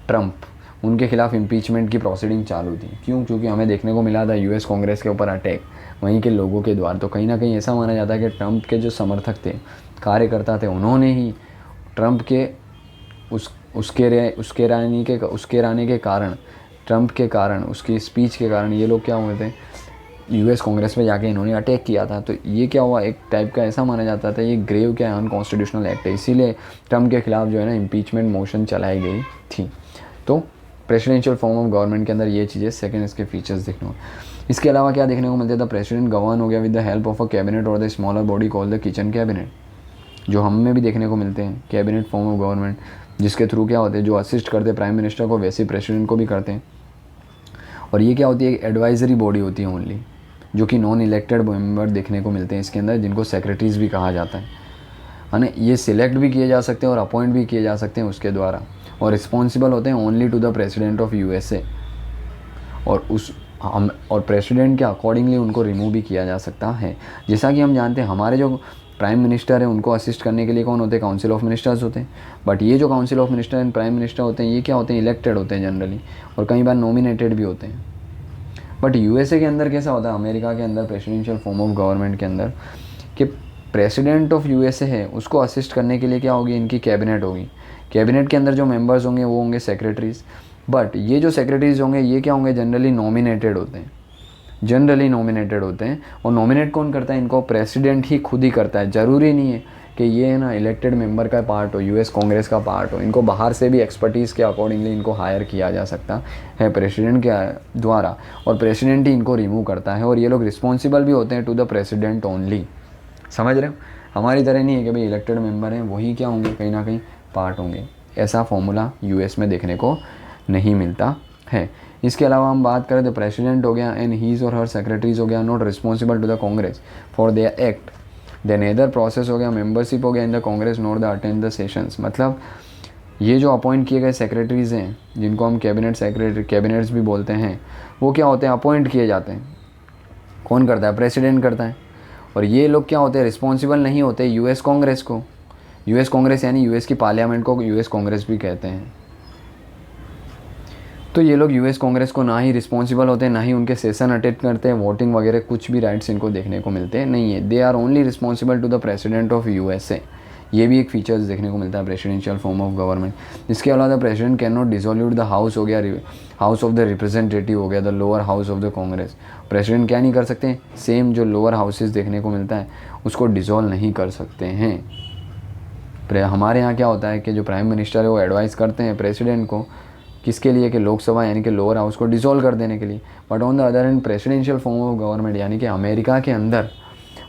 ट्रंप, उनके खिलाफ इम्पीचमेंट की प्रोसीडिंग चालू थी। क्यों? क्योंकि हमें देखने को मिला था यूएस कांग्रेस के ऊपर अटैक वहीं के लोगों के द्वारा। तो कहीं ना कहीं ऐसा माना जाता है कि ट्रंप के जो समर्थक थे, कार्यकर्ता थे, उन्होंने ही ट्रंप के उसके रहने के कारण, ट्रंप के कारण, उसकी स्पीच के कारण ये लोग क्या हुए थे, यूएस कांग्रेस में जाके इन्होंने अटैक किया था। तो ये क्या हुआ, एक टाइप का ऐसा माना जाता था ये ग्रेव क्या है, अनकॉन्स्टिट्यूशनल एक्ट है, इसीलिए ट्रंप के खिलाफ जो है ना इम्पीचमेंट मोशन चलाई गई थी। तो प्रेसिडेंशियल फॉर्म ऑफ गवर्नमेंट के अंदर ये चीज़ें सेकंड इसके फीचर्स देखने को। इसके अलावा क्या देखने को मिलता था, प्रेसिडेंट गवर्न हो गया with the help of a cabinet और the smaller body called the kitchen cabinet, जो हम में भी देखने को मिलते हैं कैबिनेट फॉर्म ऑफ गवर्नमेंट, जिसके थ्रू क्या होते हैं, जो असिस्ट करते हैं प्राइम मिनिस्टर को वैसे प्रेसिडेंट को भी करते हैं। और ये क्या होती है, एक एडवाइजरी बॉडी होती है ओनली, जो कि नॉन इलेक्टेड मेंबर देखने को मिलते हैं इसके अंदर, जिनको सेक्रेटरीज भी कहा जाता है ना। ये सिलेक्ट भी किए जा सकते हैं और अपॉइंट भी किए जा सकते हैं उसके द्वारा, और रिस्पॉन्सिबल होते हैं only to the president of USA. और प्रेसिडेंट के अकॉर्डिंगली उनको रिमूव भी किया जा सकता है। जैसा कि हम जानते हैं हमारे जो प्राइम मिनिस्टर है उनको असिस्ट करने के लिए कौन होते हैं, काउंसिल ऑफ मिनिस्टर्स होते हैं। बट ये जो council of minister and prime minister होते हैं ये क्या होते हैं, इलेक्टेड होते हैं जनरली, और कई बार नॉमिनेटेड भी होते हैं। बट यूएसए के अंदर कैसा होता है, अमेरिका के अंदर प्रेसिडेंशियल फॉर्म ऑफ गवर्नमेंट के अंदर, कि प्रेसिडेंट ऑफ यूएसए है उसको असिस्ट करने के लिए क्या होगी, इनकी कैबिनेट होगी। कैबिनेट के अंदर जो मेंबर्स होंगे वो होंगे सेक्रेटरीज। बट ये जो सेक्रेटरीज होंगे ये क्या होंगे, जनरली नॉमिनेटेड होते हैं, जनरली नॉमिनेटेड होते हैं। और नॉमिनेट कौन करता है इनको, प्रेसिडेंट ही खुद ही करता है। ज़रूरी नहीं है कि ये है ना इलेक्टेड मेंबर का पार्ट हो, यूएस कांग्रेस का पार्ट हो। इनको बाहर से भी एक्सपर्टीज़ के अकॉर्डिंगली इनको हायर किया जा सकता है प्रेसिडेंट के द्वारा, और प्रेसिडेंट ही इनको रिमूव करता है। और ये लोग रिस्पॉन्सिबल भी होते हैं टू द प्रेसिडेंट ओनली। समझ रहे हो, हमारी तरह नहीं है कि भाई इलेक्टेड मेंबर हैं वही क्या होंगे, कहीं ना कहीं पार्ट होंगे। ऐसा फॉर्मूला यूएस में देखने को नहीं मिलता है। इसके अलावा हम बात करें तो प्रेसिडेंट हो गया एंड हीज और हर सेक्रेटरीज हो गया not responsible to the Congress for their act. Then other process हो गया, मेंबरशिप हो गया in the Congress not the attend the sessions. मतलब ये जो अपॉइंट किए गए सेक्रेटरीज हैं जिनको हम कैबिनेट सेक्रेटरी, कैबिनेट्स भी बोलते हैं, वो क्या होते हैं, अपॉइंट किए जाते हैं। कौन करता है, प्रेसिडेंट करता है। और ये लोग क्या होते हैं, रिस्पॉन्सिबल नहीं होते यूएस कांग्रेस को। यूएस कांग्रेस यानी यूएस की पार्लियामेंट को यूएस कांग्रेस भी कहते हैं। तो ये लोग यूएस कांग्रेस को ना ही रिस्पॉन्सिबल होते हैं, ना ही उनके सेशन अटेंड करते हैं, वोटिंग वगैरह कुछ भी राइट्स इनको देखने को मिलते हैं नहीं है। They are only responsible to the president of USA. ये भी एक फीचर्स देखने को मिलता है प्रेसिडेंशियल फॉर्म ऑफ गवर्नमेंट। इसके अलावा the president can not dissolute the house हो गया, हाउस ऑफ द रिप्रेजेंटेटिव हो गया, the lower house of the Congress. President क्या नहीं कर सकते, सेम जो लोअर हाउसेज देखने को मिलता है उसको डिसॉल्व नहीं कर सकते हैं। हमारे यहाँ क्या होता है कि जो प्राइम मिनिस्टर है वो एडवाइस करते हैं प्रेसिडेंट को, किसके लिए, कि लोकसभा यानी कि लोअर हाउस को डिसॉल्व कर देने के लिए। But on the other hand presidential form of government यानी कि अमेरिका के अंदर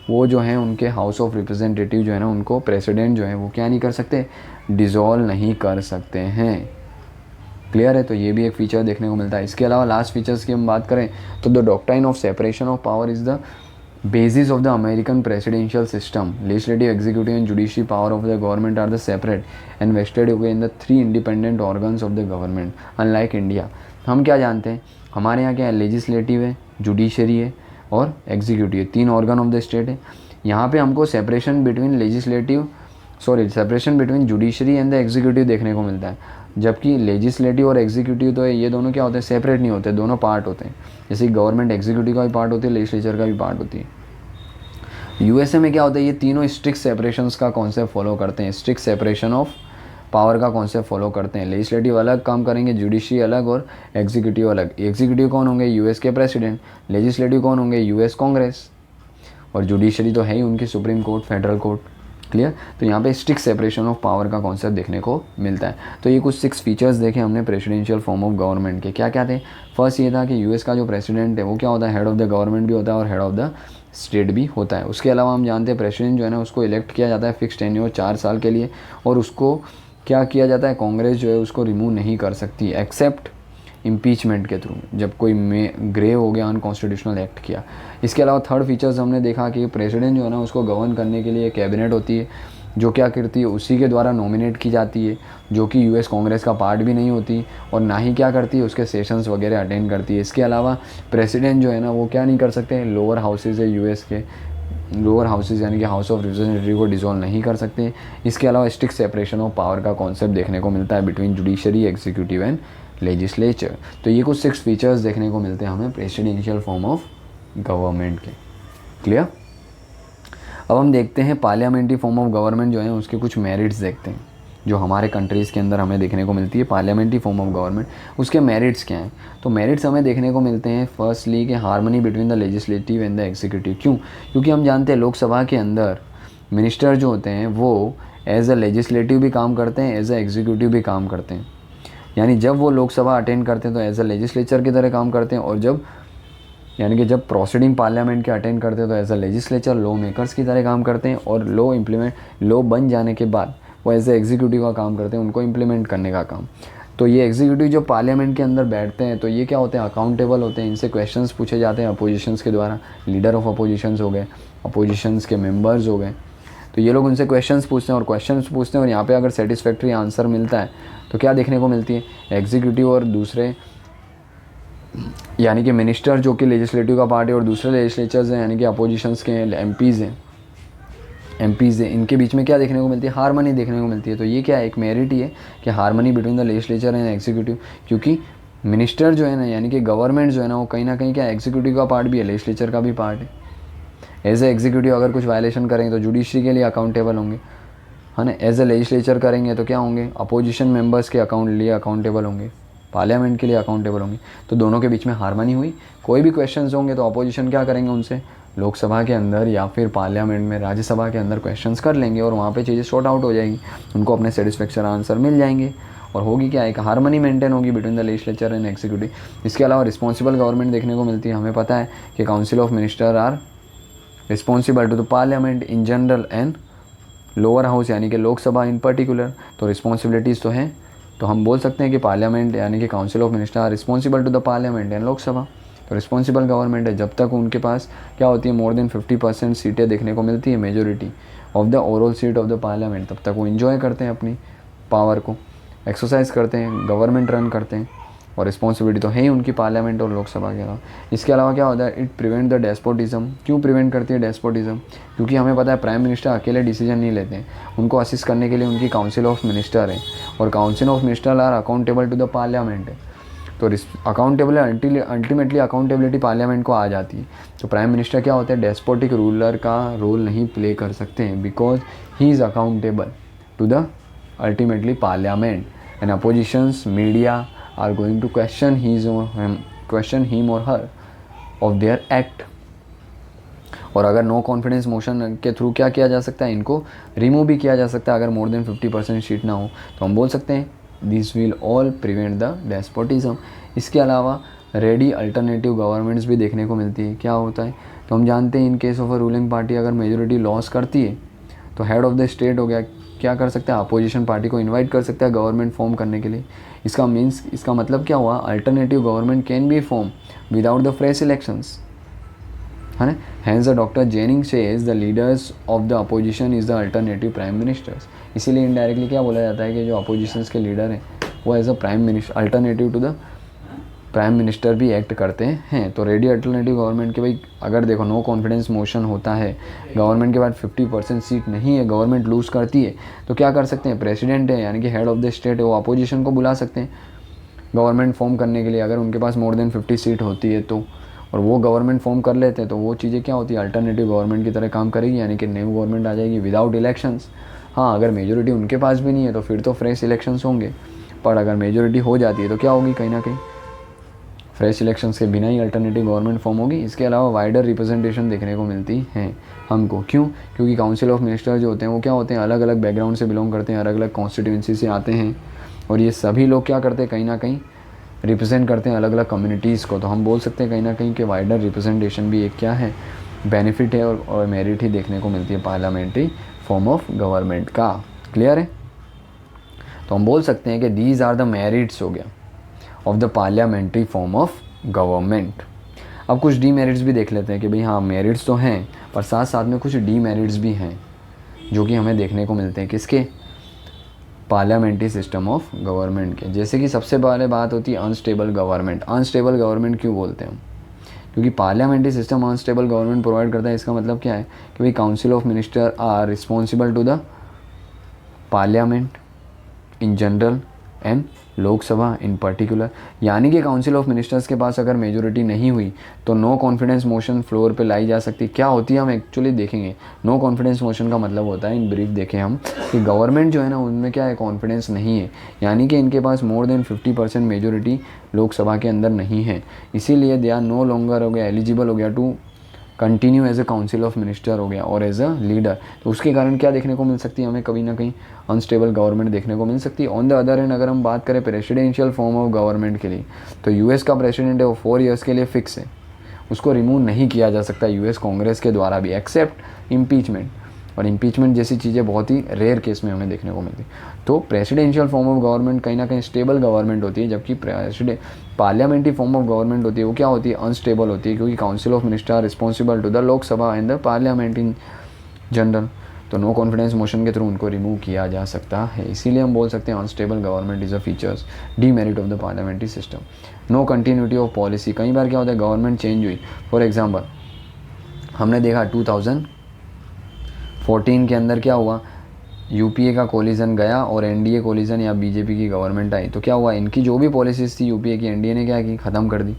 वो जो है उनके हाउस ऑफ रिप्रेजेंटेटिव जो है ना, उनको प्रेसिडेंट जो है वो क्या नहीं कर सकते, डिसॉल्व नहीं कर सकते हैं। क्लियर है, तो ये भी एक फीचर देखने को मिलता है। इसके अलावा लास्ट फीचर्स की हम बात करें तो the doctrine of separation of power is the basis of the American presidential system. Legislative, executive and judiciary power of the government are the separate and vested in the three independent organs of the government. Unlike India, हम क्या जानते हैं, हमारे यहाँ क्या है, legislative है, judiciary है और एग्जीक्यूटिव है, तीन ऑर्गन ऑफ द स्टेट है। यहाँ पे हमको separation between judiciary and the executive देखने को मिलता है। जबकि लेजिस्लेटिव और एग्जीक्यूटिव तो ये दोनों क्या होते हैं, सेपरेट नहीं होते, दोनों पार्ट होते हैं। जैसे गवर्नमेंट एग्जीक्यूटिव का भी पार्ट होती है, लेजिस्लेचर का भी पार्ट होती है। यूएसए में क्या होता है, ये तीनों स्ट्रिक्ट सेपरेशंस का कॉन्सेप्ट फॉलो करते हैं, स्ट्रिक्ट सेपरेशन ऑफ पावर का कॉन्सेप्ट फॉलो करते हैं। लेजिस्लेटिव अलग काम करेंगे, जुडिशरी अलग और एग्जीक्यूटिव अलग। एग्जीक्यूटिव कौन होंगे, यूएस के प्रेसिडेंट। लेजिस्लेटिव कौन होंगे, यूएस कांग्रेस। और जुडिशरी तो है ही उनकी supreme court, federal court. Clear, तो यहाँ पे स्ट्रिक्ट सेपरेशन ऑफ पावर का कॉन्सेप्ट देखने को मिलता है। तो ये कुछ 6 फीचर्स देखे हमने प्रेसिडेंशियल फॉर्म ऑफ गवर्नमेंट के। क्या क्या थे, फर्स्ट ये था कि यूएस का जो प्रेसिडेंट है वो क्या होता है, हेड ऑफ द गवर्नमेंट भी होता है और हेड ऑफ द स्टेट भी होता है। उसके अलावा हम जानते हैं प्रेसिडेंट जो है ना उसको इलेक्ट किया जाता है फिक्स टेन्योर 4 साल के लिए, और उसको क्या किया जाता है, कांग्रेस जो है उसको रिमूव नहीं कर सकती एक्सेप्ट इम्पीचमेंट के थ्रू, जब कोई ग्रे हो गया, अनकॉन्स्टिट्यूशनल एक्ट किया। इसके अलावा थर्ड फीचर्स हमने देखा कि प्रेसिडेंट जो है ना उसको गवर्न करने के लिए कैबिनेट होती है, जो क्या करती है, उसी के द्वारा नॉमिनेट की जाती है, जो कि यूएस कांग्रेस का पार्ट भी नहीं होती और ना ही क्या करती है, उसके सेशंस वगैरह अटेंड करती है। इसके अलावा प्रेसिडेंट जो है ना वो क्या नहीं कर सकते, लोअर हाउसेज है यूएस के, लोअर हाउसेज यानी कि हाउस ऑफ रिप्रेजेंटेटिव को डिसॉल्व नहीं कर सकते। इसके अलावा स्ट्रिक्ट सेपरेशन ऑफ पावर का कॉन्सेप्ट देखने को मिलता है between judiciary, executive and legislature. तो ये कुछ 6 फीचर्स देखने को मिलते हैं हमें प्रेसिडेंशियल फॉर्म ऑफ गवर्नमेंट के। क्लियर, अब हम देखते हैं पार्लियामेंट्री फॉर्म ऑफ गवर्नमेंट जो है उसके कुछ मेरिट्स देखते हैं जो हमारे कंट्रीज़ के अंदर हमें देखने को मिलती है पार्लियामेंट्री फॉर्म ऑफ गवर्नमेंट। उसके मेरिट्स क्या हैं, तो मेरिट्स हमें देखने को मिलते हैं फर्स्टली कि harmony between the legislative and the executive. क्यों, क्योंकि हम जानते हैं लोकसभा के अंदर मिनिस्टर जो होते हैं वो एज अ लेजिस्लेटिव भी काम करते हैं, एज अ एग्जीक्यूटिव भी काम करते हैं। यानी जब वो लोकसभा अटेंड करते हैं तो एज अ लेजिस्लेचर की तरह काम करते हैं, और जब प्रोसीडिंग पार्लियामेंट के अटेंड करते हैं तो as a legislature lawmakers की तरह काम करते हैं, और लॉ बन जाने के बाद वो एज अ एग्जीक्यूटिव का काम करते हैं, उनको इम्प्लीमेंट करने का काम। तो ये एग्जीक्यूटिव जो पार्लियामेंट के अंदर बैठते हैं तो ये क्या होते हैं, अकाउंटेबल होते हैं, इनसे क्वेश्चंस पूछे जाते हैं अपोजिशंस के द्वारा। लीडर ऑफ अपोजिशंस हो गए, अपोजिशंस के मेंबर्स हो गए, तो ये लोग उनसे क्वेश्चंस पूछते हैं और यहाँ पे अगर सेटिस्फैक्ट्री आंसर मिलता है तो क्या देखने को मिलती है, एग्जीक्यूटिव और दूसरे यानी कि मिनिस्टर जो कि लेजिस्लेटिव का पार्ट है और दूसरे लेजिस्लेचर्स हैं यानी कि अपोजिशंस के एमपीज़ हैं, इनके बीच में क्या देखने को मिलती है, हार्मनी देखने को मिलती है। तो ये क्या है, एक मेरिट ही है कि harmony between the legislature and executive, क्योंकि मिनिस्टर जो है ना यानी कि गवर्नमेंट जो है ना वो कहीं ना कहीं क्या एग्जीक्यूटिव का पार्ट भी है, लेजिस्लेचर का भी पार्ट है। एज ए एग्जीक्यूटिव अगर कुछ वायलेशन करेंगे तो जुडिशरी के लिए अकाउंटेबल होंगे, है ना। एज ए लेजिस्लेचर करेंगे तो क्या होंगे, अपोजिशन मेंबर्स के लिए अकाउंटेबल होंगे, पार्लियामेंट के लिए अकाउंटेबल होंगे। तो दोनों के बीच में हार्मनी हुई। कोई भी क्वेश्चंस होंगे तो अपोजिशन क्या करेंगे, उनसे लोकसभा के अंदर या फिर पार्लियामेंट में राज्यसभा के अंदर क्वेश्चंस कर लेंगे और वहाँ पे चीज़ें सॉर्ट आउट हो जाएगी, उनको अपने सेटिस्फैक्शन आंसर मिल जाएंगे और होगी क्या, एक हार्मनी मेंटेन होगी between the legislature and executive. इसके अलावा रिस्पॉन्सिबल गवर्नमेंट देखने को मिलती है। हमें पता है कि council of minister are responsible to the parliament in general and lower house यानी कि लोकसभा इन पर्टिकुलर। तो रिस्पॉन्सिबिलिटीज़ तो हैं, तो हम बोल सकते हैं कि पार्लियामेंट यानी कि council of minister are responsible to the parliament and Lok Sabha. तो रिस्पॉन्सिबल गवर्नमेंट है जब तक उनके पास क्या होती है, मोर देन 50% सीटें देखने को मिलती है, majority of the overall seat of the parliament, तब तक वो इन्जॉय करते हैं अपनी पावर को, एक्सरसाइज करते हैं, गवर्नमेंट रन करते हैं। और रिस्पॉन्सिबिलिटी तो है ही उनकी पार्लियामेंट और लोकसभा के अलावा। इसके अलावा क्या होता है, इट प्रिवेंट द डेस्पोटिज्म। क्यों प्रिवेंट करती है डेस्पोटिज्म, क्योंकि हमें पता है प्राइम मिनिस्टर अकेले डिसीजन नहीं लेते हैं, उनको असिस्ट करने के लिए उनकी काउंसिल ऑफ मिनिस्टर है और council of minister are accountable to the parliament है। तो अकाउंटेबल अल्टीमेटली अकाउंटेबिलिटी पार्लियामेंट को आ जाती है। तो प्राइम मिनिस्टर क्या होते हैं, डेस्पोटिक रूलर का रोल नहीं प्ले कर सकते हैं, because he is accountable to the ultimately parliament and oppositions media are going to question him or her of their act। और अगर नो कॉन्फिडेंस मोशन के थ्रू क्या किया जा सकता है, इनको रिमूव भी किया जा सकता है अगर मोर देन 50% सीट ना हो। तो हम बोल सकते हैं this will all prevent the despotism. इसके अलावा रेडी अल्टरनेटिव गवर्नमेंट्स भी देखने को मिलती है। क्या होता है, तो हम जानते हैं इन case of a ruling party अगर मेजोरिटी लॉस करती है तो हेड ऑफ द स्टेट हो गया, क्या कर सकता है, अपोजिशन पार्टी को इनवाइट कर सकता है गवर्नमेंट फॉर्म करने के लिए। इसका मतलब क्या हुआ, alternative government can be form without the fresh elections, है ना। Hence the doctor Jennings says the leaders of the opposition is the alternative prime ministers. इसीलिए इनडायरेक्टली क्या बोला जाता है कि जो अपोजिशंस के लीडर हैं वो as a prime minister alternative to the prime minister भी एक्ट करते हैं। तो रेडी अल्टरनेटिव गवर्नमेंट के भाई अगर देखो नो कॉन्फिडेंस मोशन होता है, गवर्नमेंट के बाद 50% सीट नहीं है, गवर्नमेंट लूज़ करती है, तो क्या कर सकते हैं, प्रेसिडेंट है यानी कि हेड ऑफ द स्टेट है, वो अपोजिशन को बुला सकते हैं गवर्नमेंट फॉर्म करने के लिए अगर उनके पास मोर देन 50 सीट होती है तो, और वो गवर्नमेंट फॉर्म कर लेते हैं तो वो चीज़ें क्या होती है, अल्टरनेटिव गवर्नमेंट की तरह काम करेगी, यानी कि न्यू गवर्नमेंट आ जाएगी विदाउट इलेक्शंस। हाँ, अगर मेजोरिटी उनके पास भी नहीं है तो फिर तो फ्रेश इलेक्शंस होंगे, पर अगर मेजोरिटी हो जाती है तो क्या होगी, कहीं ना कहीं फ्रेश इलेक्शंस के बिना ही अल्टरनेटिव गवर्नमेंट फॉर्म होगी। इसके अलावा वाइडर रिप्रेजेंटेशन देखने को मिलती है हमको। क्यों, क्योंकि काउंसिल ऑफ मिनिस्टर जो होते हैं वो क्या होते हैं, अलग अलग बैकग्राउंड से बिलोंग करते हैं, अलग अलग कॉन्स्टिट्यूंसी से आते हैं और ये सभी लोग क्या करते हैं, कहीं ना कहीं रिप्रेजेंट करते हैं अलग अलग कम्युनिटीज़ को। तो हम बोल सकते हैं कहीं ना कहीं कि वाइडर रिप्रेजेंटेशन भी एक क्या है, बेनिफिट है और मेरिट ही देखने को मिलती है पार्लियामेंट्री फॉर्म ऑफ गवर्नमेंट का। क्लियर है, तो हम बोल सकते हैं कि दीज आर द मेरिट्स हो गया of the parliamentary form of government. अब कुछ डीमेरिट्स भी देख लेते हैं कि भाई हाँ मेरिट्स तो हैं पर साथ साथ में कुछ डीमेरिट्स भी हैं जो कि हमें देखने को मिलते हैं किसके, पार्लियामेंट्री सिस्टम ऑफ गवर्नमेंट के। जैसे कि सबसे पहले बात होती है अनस्टेबल गवर्नमेंट। अनस्टेबल गवर्नमेंट क्यों बोलते हैं हम, क्योंकि parliamentary system unstable government provide करता है। इसका मतलब क्या है कि भाई council of minister are responsible to the parliament in general and Lok Sabha in particular, यानी कि काउंसिल ऑफ मिनिस्टर्स के पास अगर मेजोरिटी नहीं हुई तो नो कॉन्फिडेंस मोशन फ्लोर पे लाई जा सकती। क्या होती है हम एक्चुअली देखेंगे। नो कॉन्फिडेंस मोशन का मतलब होता है, इन ब्रीफ देखें हम, कि गवर्नमेंट जो है ना उनमें क्या है, कॉन्फिडेंस नहीं है, यानी कि इनके पास मोर देन 50% मेजोरिटी लोकसभा के अंदर नहीं है, इसीलिए दे आर नो लॉन्गर हो गया एलिजिबल हो गया to continue as a council of minister हो गया और एज अ लीडर। तो उसके कारण क्या देखने को मिल सकती है हमें, कभी ना कहीं अनस्टेबल गवर्नमेंट देखने को मिल सकती है। ऑन द अदर हैंड अगर हम बात करें प्रेसिडेंशियल फॉर्म ऑफ गवर्नमेंट के लिए, तो यूएस का प्रेसिडेंट है वो 4 ईयर्स के लिए फिक्स है, उसको रिमूव नहीं किया जा सकता यूएस कांग्रेस के द्वारा भी, एक्सेप्ट इम्पीचमेंट। और इम्पीचमेंट जैसी चीज़ें बहुत ही रेयर केस में हमें देखने को मिलती है। तो प्रेसिडेंशियल फॉर्म ऑफ गवर्नमेंट कहीं ना कहीं स्टेबल गवर्नमेंट होती है, जबकि पार्लियामेंट्री फॉर्म ऑफ गवर्नमेंट होती है वो क्या होती है, अनस्टेबल होती है, क्योंकि council of minister responsible to the Lok Sabha and the parliament in general. तो नो कॉन्फिडेंस मोशन के थ्रू उनको रिमूव किया जा सकता है, इसीलिए हम बोल सकते हैं unstable government is a features demerit of the parliamentary system. No continuity of policy, कई बार क्या होता है गवर्नमेंट चेंज हुई, फॉर एग्जांपल हमने देखा 2014 के अंदर क्या हुआ, यूपीए का कोलिजन गया और एनडीए कोलिजन या बीजेपी की गवर्नमेंट आई, तो क्या हुआ, इनकी जो भी पॉलिसीज़ थी यूपीए की एनडीए ने क्या की, ख़त्म कर दी।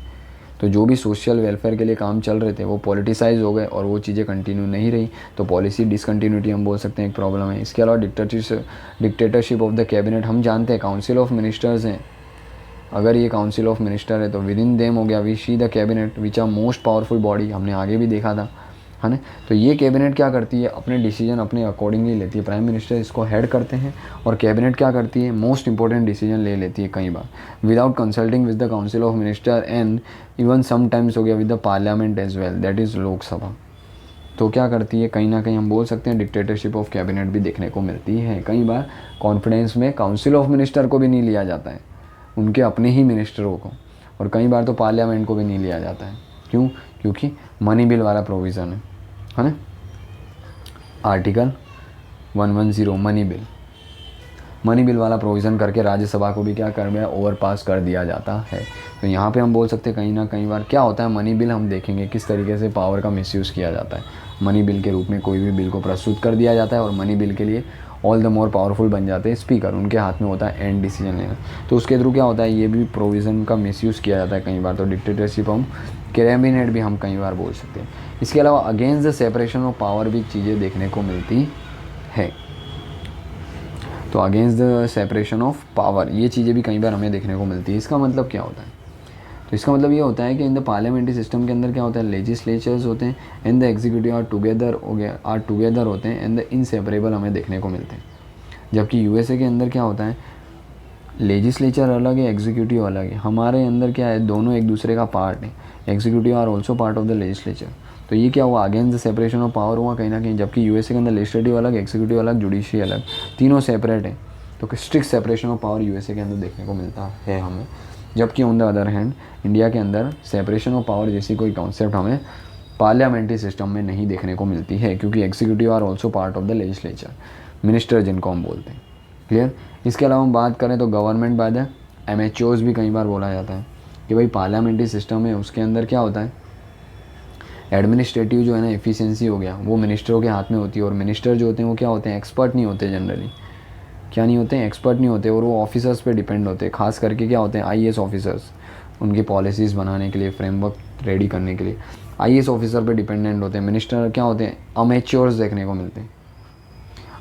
तो जो भी सोशल वेलफेयर के लिए काम चल रहे थे वो पॉलिटिसाइज हो गए और वो चीज़ें कंटिन्यू नहीं रही, तो पॉलिसी डिसकंटिन्यूटी हम बोल सकते हैं एक प्रॉब्लम है। इसके अलावा डिक्टेटरशिप ऑफ द कैबिनेट, हम जानते हैं काउंसिल ऑफ मिनिस्टर्स हैं, अगर ये काउंसिल ऑफ मिनिस्टर है तो विद इन देम हो गया we see the cabinet which are most powerful body, हमने आगे भी देखा था, है ना। तो ये कैबिनेट क्या करती है, अपने डिसीजन अपने अकॉर्डिंगली लेती है, प्राइम मिनिस्टर इसको हेड करते हैं और कैबिनेट क्या करती है, मोस्ट इंपॉर्टेंट डिसीजन ले लेती है कई बार without consulting with the council of minister and even sometimes हो गया with the parliament as well, that is Lok Sabha. तो क्या करती है, कहीं ना कहीं हम बोल सकते हैं डिक्टेटरशिप ऑफ कैबिनेट भी देखने को मिलती है। कई बार कॉन्फिडेंस में काउंसिल ऑफ मिनिस्टर को भी नहीं लिया जाता है, उनके अपने ही मिनिस्टरों को, और कई बार तो पार्लियामेंट को भी नहीं लिया जाता है। क्यों? क्योंकि मनी बिल वाला प्रोविज़न है ना, आर्टिकल 110 मनी बिल वाला प्रोविज़न करके राज्यसभा को भी क्या कर दिया, ओवर पास कर दिया जाता है। तो यहाँ पे हम बोल सकते हैं कहीं ना कहीं बार क्या होता है, मनी बिल हम देखेंगे किस तरीके से पावर का मिसयूज़ किया जाता है। मनी बिल के रूप में कोई भी बिल को प्रस्तुत कर दिया जाता है और मनी बिल के लिए ऑल द मोर पावरफुल बन जाते हैं स्पीकर, उनके हाथ में होता है एंड डिसीजन लेना। तो उसके थ्रू क्या होता है, ये भी प्रोविज़न का मिसयूज़ किया जाता है कई बार। तो डिक्टेटरशिप हम कैबिनेट भी हम कई बार बोल सकते हैं। इसके अलावा against the separation of power भी चीज़ें देखने को मिलती है। तो against the separation of power ये चीज़ें भी कई बार हमें देखने को मिलती है। इसका मतलब क्या होता है, तो इसका मतलब ये होता है कि इन द पार्लियामेंट्री सिस्टम के अंदर क्या होता है, लेजिस्लेचर्स होते हैं and the executive are together होते हैं एंड द इनसेपरेबल हमें देखने को मिलते हैं। जबकि यूएसए के अंदर क्या होता है, लेजिस्लेचर अलग है, एग्जीक्यूटिव अलग है। हमारे अंदर क्या है, दोनों एक दूसरे का पार्ट है, executive are also part of the legislature. तो ये क्या हुआ, against the separation of power हुआ कहीं ना कहीं। जबकि यूएसए के अंदर लेजिस्लेटिव अलग, एग्जीक्यूटिव अलग, जुडिशरी अलग, तीनों सेपरेट है। तो strict separation of power USA के अंदर देखने को मिलता है हमें। जबकि on the other hand India के अंदर सेपरेशन ऑफ पावर जैसी कोई कॉन्सेप्ट हमें पार्लियामेंट्री सिस्टम में नहीं देखने को मिलती है, क्योंकि executive are also part of the legislature, minister जिनको हम बोलते हैं। क्लियर। इसके अलावा हम बात करें तो गवर्नमेंट बाय द एमएचओज भी कई बार बोला जाता है कि भाई पार्लियामेंट्री सिस्टम है, उसके अंदर क्या होता है, एडमिनिस्ट्रेटिव जो है ना एफिशिएंसी हो गया वो मिनिस्टरों के हाथ में होती है। और मिनिस्टर जो होते हैं वो क्या होते हैं, एक्सपर्ट नहीं होते जनरली, क्या नहीं होते हैं, एक्सपर्ट नहीं होते, और वो ऑफिसर्स पे डिपेंड होते हैं। खास करके क्या होते हैं, आईएएस ऑफिसर्स, उनकी पॉलिसीज़ बनाने के लिए, फ्रेमवर्क रेडी करने के लिए आईएएस ऑफिसर पे डिपेंडेंट होते हैं। मिनिस्टर क्या होते हैं, अमेच्योर्स देखने को मिलते हैं।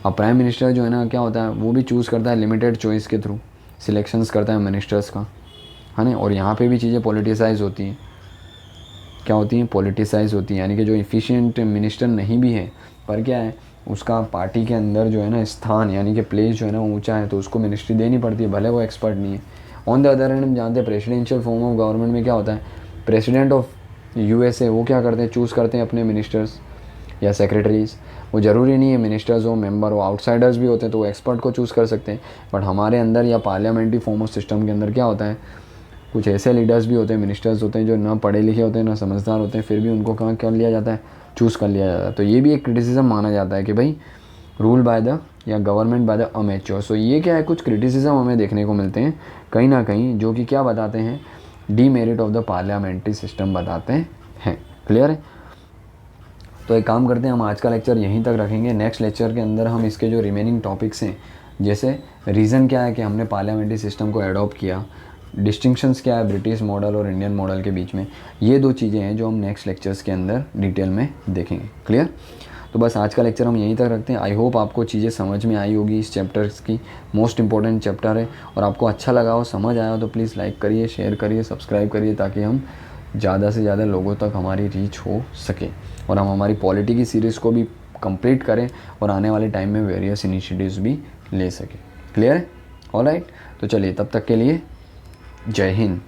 अब प्राइम मिनिस्टर जो है ना क्या होता है, वो भी चूज़ करता है लिमिटेड चॉइस के थ्रू, सिलेक्शंस करता है मिनिस्टर्स का, है ना। और यहाँ पे भी चीज़ें पॉलिटिसाइज होती हैं, क्या होती हैं, पॉलिटिसाइज होती हैं। यानी कि जो इफ़िशिएंट मिनिस्टर नहीं भी है पर क्या है, उसका पार्टी के अंदर जो है ना स्थान यानी कि प्लेस जो है ना ऊंचा है, तो उसको मिनिस्ट्री देनी पड़ती है, भले वो एक्सपर्ट नहीं है। ऑन द अदर हैंड हम जानते हैं प्रेसिडेंशियल फॉर्म ऑफ गवर्नमेंट में क्या होता है, प्रेसिडेंट ऑफ यूएसए वो क्या करते हैं, चूज़ करते हैं अपने मिनिस्टर्स या सेक्रेटरीज। वो ज़रूरी नहीं है मिनिस्टर्स हो, मेंबर हो, आउटसाइडर्स भी होते हैं तो वो एक्सपर्ट को चूज़ कर सकते हैं। बट हमारे अंदर या पार्लियामेंट्री फॉर्म ऑफ सिस्टम के अंदर क्या होता है, कुछ ऐसे लीडर्स भी होते हैं, मिनिस्टर्स होते हैं जो ना पढ़े लिखे होते हैं ना समझदार होते हैं, फिर भी उनको कहाँ कर लिया जाता है, चूज़ कर लिया जाता है। तो ये भी एक क्रिटिसिज्म माना जाता है कि भाई रूल बाय द या गवर्नमेंट बाय द अमेच्योर। सो ये क्या है, कुछ क्रिटिसिज्म हमें देखने को मिलते हैं कहीं ना कहीं, जो कि क्या बताते हैं, demerit of the parliamentary system बताते हैं। क्लियर है। तो एक काम करते हैं, हम आज का लेक्चर यहीं तक रखेंगे। नेक्स्ट लेक्चर के अंदर हम इसके जो रिमेनिंग टॉपिक्स हैं, जैसे रीज़न क्या है कि हमने पार्लियामेंट्री सिस्टम को एडॉप्ट किया, डिस्टिंक्शंस क्या है ब्रिटिश मॉडल और इंडियन मॉडल के बीच में, ये दो चीज़ें हैं जो हम नेक्स्ट लेक्चर्स के अंदर डिटेल में देखेंगे। क्लियर। तो बस आज का लेक्चर हम यहीं तक रखते हैं। आई होप आपको चीज़ें समझ में आई होगी, इस चैप्टर्स की मोस्ट इंपॉर्टेंट चैप्टर है, और आपको अच्छा लगा हो, समझ आया हो तो प्लीज़ लाइक करिए, शेयर करिए, सब्सक्राइब करिए, ताकि हम ज़्यादा से ज़्यादा लोगों तक हमारी रीच हो सके और हम हमारी पॉलिटी की सीरीज़ को भी कंप्लीट करें और आने वाले टाइम में वेरियस इनिशिएटिव्स भी ले सकें। क्लियर है। ऑलराइट। तो चलिए तब तक के लिए जय हिंद।